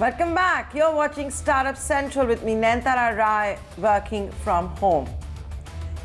Welcome back. You're watching Startup Central with me, Naintara Rai, working from home.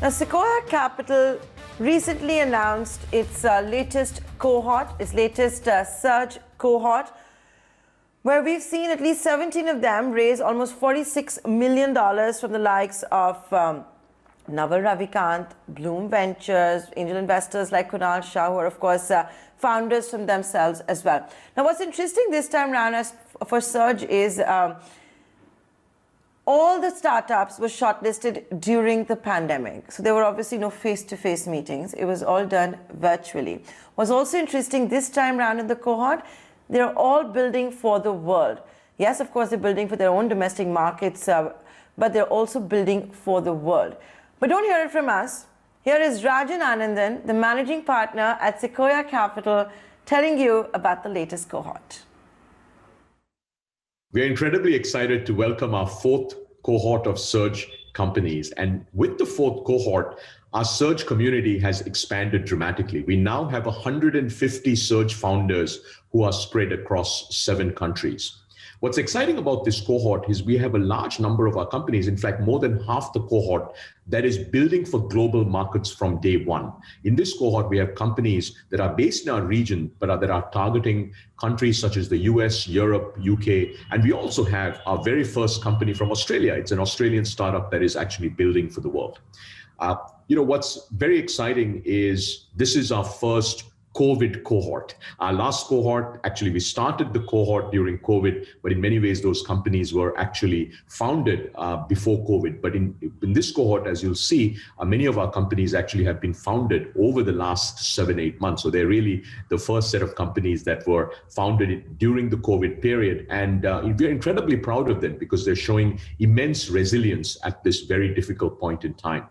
Now, Sequoia Capital recently announced its latest cohort, its latest Surge Cohort, where we've seen at least 17 of them raise almost $46 million from the likes of Naval Ravikant, Bloom Ventures, angel investors like Kunal Shah, who are, of course, founders from themselves as well. Now, what's interesting this time around for Surge is all the startups were shortlisted during the pandemic. So there were obviously no face-to-face meetings. It was all done virtually. What's also interesting this time around in the cohort, they're all building for the world. Yes, of course, they're building for their own domestic markets, but they're also building for the world. But don't hear it from us. Here is Rajan Anandan, the managing partner at Sequoia Capital, telling you about the latest cohort. We're incredibly excited to welcome our fourth cohort of Surge companies. And with the fourth cohort, our Surge community has expanded dramatically. We now have 150 Surge founders who are spread across 7 countries. What's exciting about this cohort is we have a large number of our companies, in fact, more than half the cohort, that is building for global markets from day one. In this cohort, we have companies that are based in our region, but that are targeting countries such as the US, Europe, UK, and we also have our very first company from Australia. It's an Australian startup that is actually building for the world. What's very exciting is this is our first COVID cohort. Our last cohort, actually, we started the cohort during COVID, but in many ways, those companies were actually founded before COVID. But in this cohort, as you'll see, many of our companies actually have been founded over the last 7-8 months. So they're really the first set of companies that were founded during the COVID period. And we're incredibly proud of them because they're showing immense resilience at this very difficult point in time.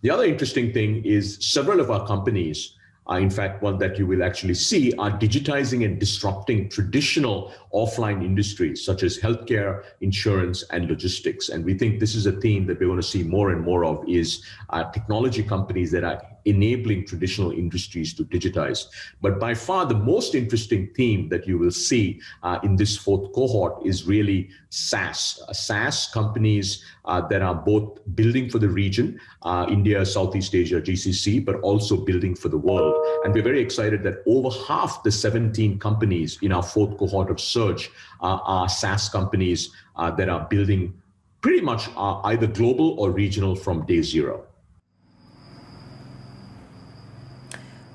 The other interesting thing is several of our companies, in fact, one that you will actually see, are digitizing and disrupting traditional offline industries such as healthcare, insurance, and logistics. And we think this is a theme that we're going to see more and more of is technology companies that are enabling traditional industries to digitize. But by far, the most interesting theme that you will see in this fourth cohort is really SaaS. SaaS companies that are both building for the region, India, Southeast Asia, GCC, but also building for the world. And we're very excited that over half the 17 companies in our fourth cohort of Surge are SaaS companies that are building pretty much either global or regional from day zero.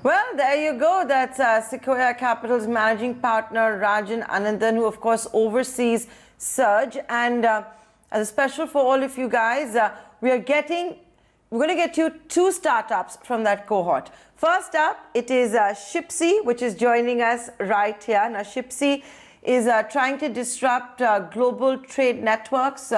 Well, there you go. That's Sequoia Capital's managing partner, Rajan Anandan, who, of course, oversees Surge. And as a special for all of you guys, we're going to get you 2 startups from that cohort. First up, it is us-Shipsy, which is joining us right here. Now, us-Shipsy is trying to disrupt global trade networks.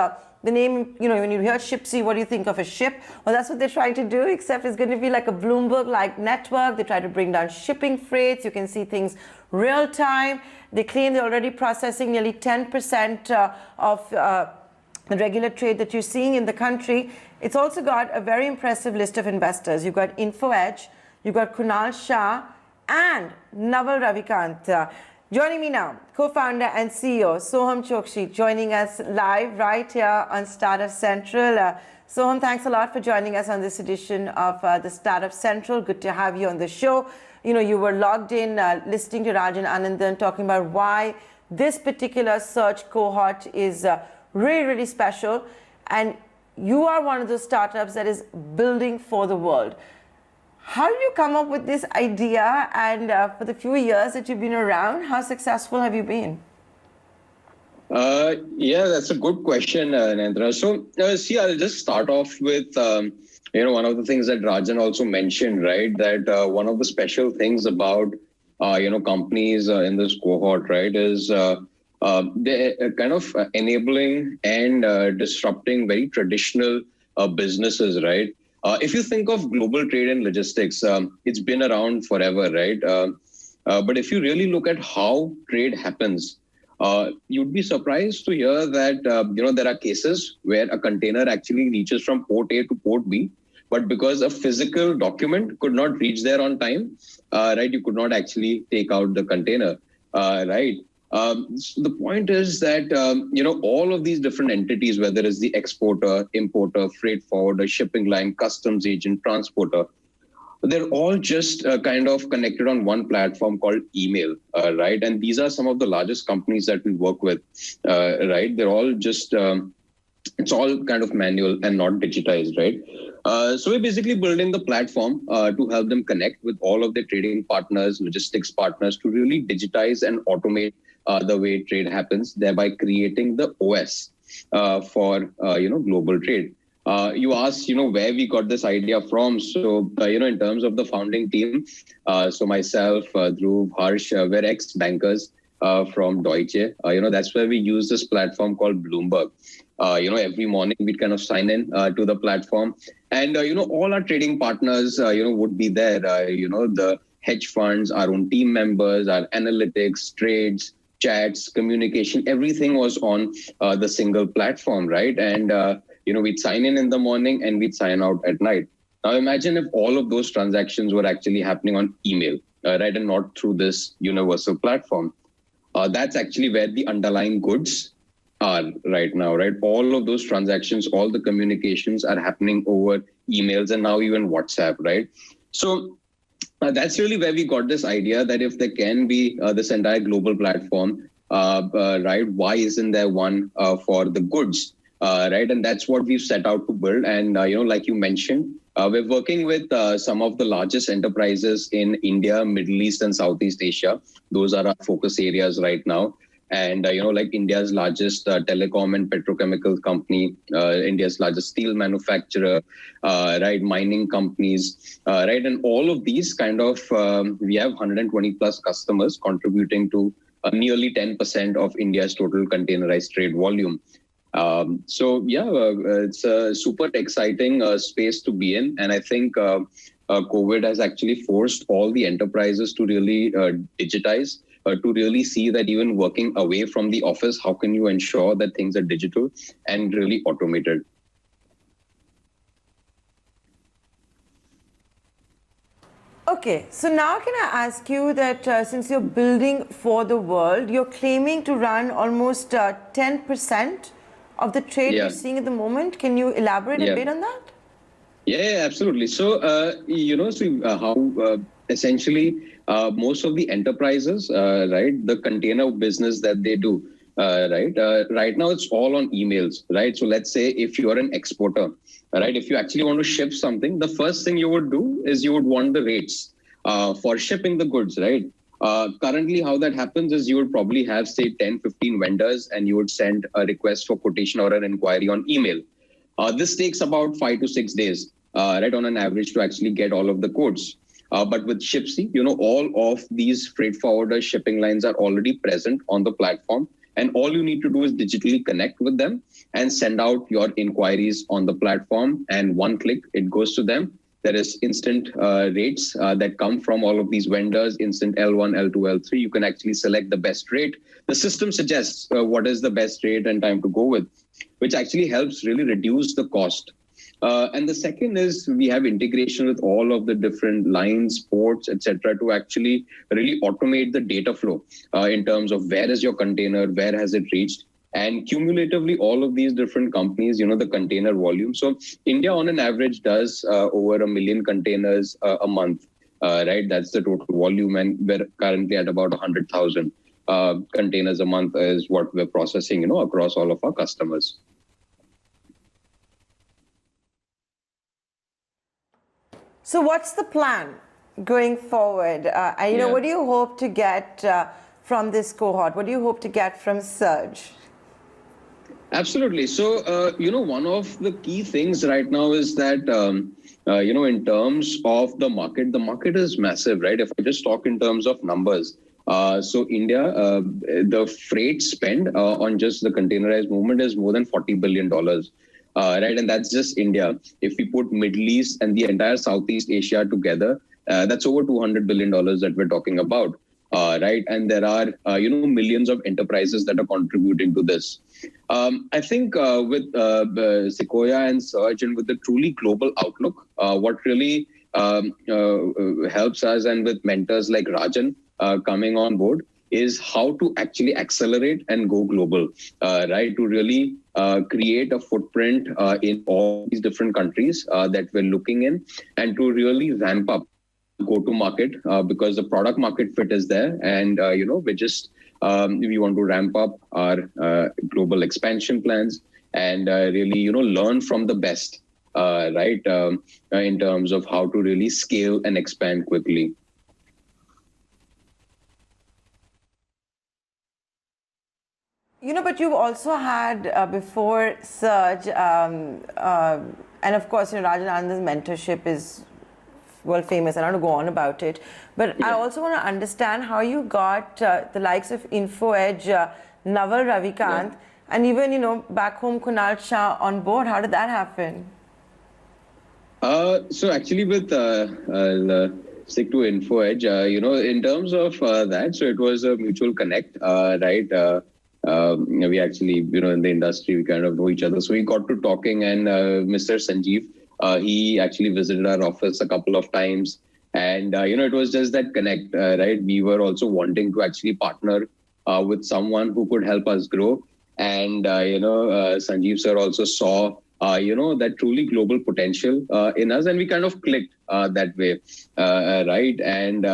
The name, when you hear us-Shipsy, what do you think of a ship? Well, that's what they're trying to do, except it's going to be like a Bloomberg-like network. They try to bring down shipping freights. You can see things real time. They claim they're already processing nearly 10% of the regular trade that you're seeing in the country. It's also got a very impressive list of investors. You've got InfoEdge, you've got Kunal Shah, and Naval Ravikant. Joining me now, co-founder and CEO Soham Chokshi, joining us live right here on Startup Central. Soham, thanks a lot for joining us on this edition of the Startup Central. Good to have you on the show. You were logged in, listening to Rajan Anandan talking about why this particular Surge cohort is really, really special. And you are one of those startups that is building for the world. How did you come up with this idea? And for the few years that you've been around, how successful have you been? Yeah, that's a good question, Nandra. So, I'll just start off with, one of the things that Rajan also mentioned, right? That one of the special things about, companies in this cohort, right, is they're kind of enabling and disrupting very traditional businesses, right? If you think of global trade and logistics, it's been around forever, right? But if you really look at how trade happens, you'd be surprised to hear that, there are cases where a container actually reaches from port A to port B, but because a physical document could not reach there on time, right, you could not actually take out the container, right? So the point is that, all of these different entities, whether it's the exporter, importer, freight forwarder, shipping line, customs agent, transporter, they're all just kind of connected on one platform called email, right? And these are some of the largest companies that we work with, right? They're all just, it's all kind of manual and not digitized, right? So we're basically building the platform to help them connect with all of their trading partners, logistics partners, to really digitize and automate the way trade happens, thereby creating the OS for global trade. You asked, where we got this idea from. So, in terms of the founding team, so myself, Dhruv, Harsh, we're ex-bankers from Deutsche. That's where we use this platform called Bloomberg. Every morning we'd kind of sign in to the platform, and all our trading partners, would be there. The hedge funds, our own team members, our analytics, trades, chats, communication, everything was on the single platform, right? And we'd sign in the morning and we'd sign out at night. Now imagine if all of those transactions were actually happening on email, right, and not through this universal platform. That's actually where the underlying goods are right now, right? All of those transactions, all the communications are happening over emails and now even WhatsApp, right? So that's really where we got this idea that if there can be this entire global platform, right, why isn't there one for the goods, right? And that's what we've set out to build. And, like you mentioned, we're working with some of the largest enterprises in India, Middle East, and Southeast Asia. Those are our focus areas right now. And, like India's largest telecom and petrochemical company, India's largest steel manufacturer, right, mining companies, right. And all of these kind of, we have 120 plus customers contributing to nearly 10% of India's total containerized trade volume. It's a super exciting space to be in. And I think COVID has actually forced all the enterprises to really digitize, to really see that even working away from the office, how can you ensure that things are digital and really automated? Okay, so now can I ask you that since you're building for the world, you're claiming to run almost 10% of the trade you're seeing at the moment. Can you elaborate a bit on that? Yeah, absolutely. So, how essentially most of the enterprises, right, the container business that they do, right now it's all on emails, right? So let's say if you're an exporter, right, if you actually want to ship something, the first thing you would do is you would want the rates for shipping the goods, right? Currently, how that happens is you would probably have, say, 10, 15 vendors, and you would send a request for quotation or an inquiry on email. This takes about 5 to 6 days, right, on an average to actually get all of the quotes. But with Shipsy, all of these freight forwarder shipping lines are already present on the platform. And all you need to do is digitally connect with them and send out your inquiries on the platform. And one click, it goes to them. There is instant rates that come from all of these vendors, instant L1, L2, L3. You can actually select the best rate. The system suggests what is the best rate and time to go with, which actually helps really reduce the cost. And the second is we have integration with all of the different lines, ports, etc., to actually really automate the data flow in terms of where is your container, where has it reached, and cumulatively all of these different companies, the container volume. So India on an average does over 1 million containers a month, right? That's the total volume, and we're currently at about 100,000 containers a month is what we're processing, across all of our customers. So what's the plan going forward? What do you hope to get from this cohort? What do you hope to get from Surge? Absolutely. So, one of the key things right now is that, in terms of the market is massive, right? If I just talk in terms of numbers, so India, the freight spend on just the containerized movement is more than $40 billion. Right, and that's just India. If we put Middle East and the entire Southeast Asia together, that's over $200 billion that we're talking about, right? And there are, millions of enterprises that are contributing to this. I think with Sequoia and Surge and with the truly global outlook, what really helps us and with mentors like Rajan coming on board is how to actually accelerate and go global, right? To really create a footprint in all these different countries that we're looking in, and to really ramp up go to market because the product market fit is there, and we want to ramp up our global expansion plans and really learn from the best, right, in terms of how to really scale and expand quickly. But you've also had before Surge, and of course, Rajan Anandan's mentorship is world famous. I don't want to go on about it, but I also want to understand how you got the likes of InfoEdge, Naval Ravikant, and even back home Kunal Shah on board. How did that happen? So actually, with stick to InfoEdge, in terms of that, so it was a mutual connect, right? We actually, in the industry, we kind of know each other. So we got to talking, and Mr. Sanjeev, he actually visited our office a couple of times. And, it was just that connect, right? We were also wanting to actually partner with someone who could help us grow. And, Sanjeev sir also saw, that truly global potential in us. And we kind of clicked that way, right? And,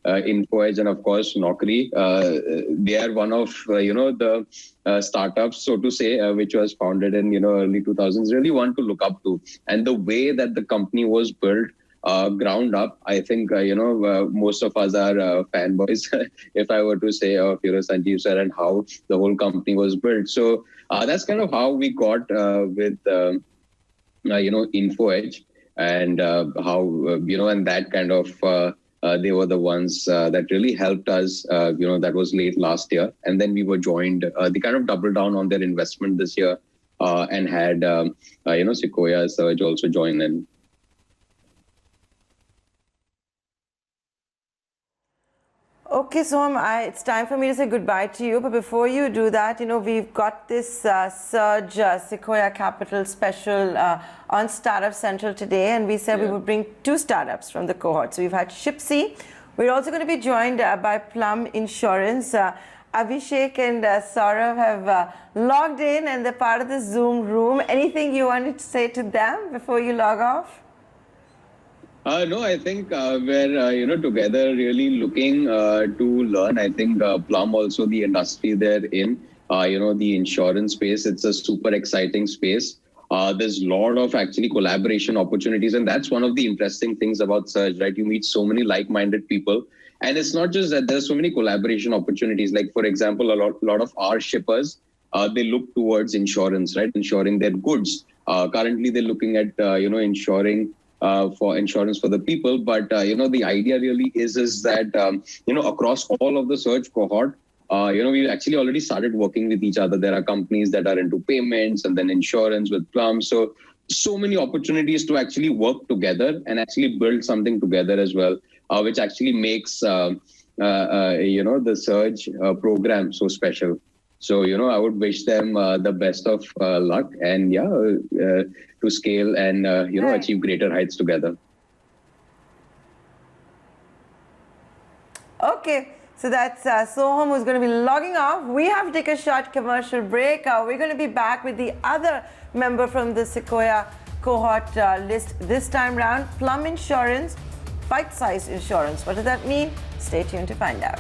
InfoEdge and of course Naukri, they are one of the startups, so to say, which was founded in early 2000s. Really want to look up to, and the way that the company was built ground up. I think most of us are fanboys, if I were to say, of Sanjeev sir and how the whole company was built. So that's kind of how we got with InfoEdge, and how and that kind of. They were the ones that really helped us, that was late last year. And then we were joined, they kind of doubled down on their investment this year and had, Sequoia Surge also join in. Okay, Soham, it's time for me to say goodbye to you. But before you do that, we've got this Surge Sequoia Capital special on Startup Central today. And we said we would bring 2 startups from the cohort. So we've had Shipsy. We're also going to be joined by Plum Insurance. Abhishek and Saurav have logged in, and they're part of the Zoom room. Anything you wanted to say to them before you log off? No, I think we're, together really looking to learn. I think Plum also, the industry they're in, the insurance space, it's a super exciting space. There's a lot of actually collaboration opportunities. And that's one of the interesting things about Surge, right? You meet so many like-minded people. And it's not just that there's so many collaboration opportunities. Like, for example, a lot of our shippers, they look towards insurance, right? Insuring their goods. Currently, they're looking at, insuring for insurance for the people. But, the idea really is that, across all of the Surge cohort, we actually already started working with each other. There are companies that are into payments and then insurance with Plum. So many opportunities to actually work together and actually build something together as well, which actually makes, the Surge program so special. So, I would wish them the best of luck and to scale and, achieve greater heights together. Okay. So that's Soham, who's going to be logging off. We have to take a short commercial break. We're going to be back with the other member from the Sequoia cohort list this time round, Plum Insurance, bite-sized insurance. What does that mean? Stay tuned to find out.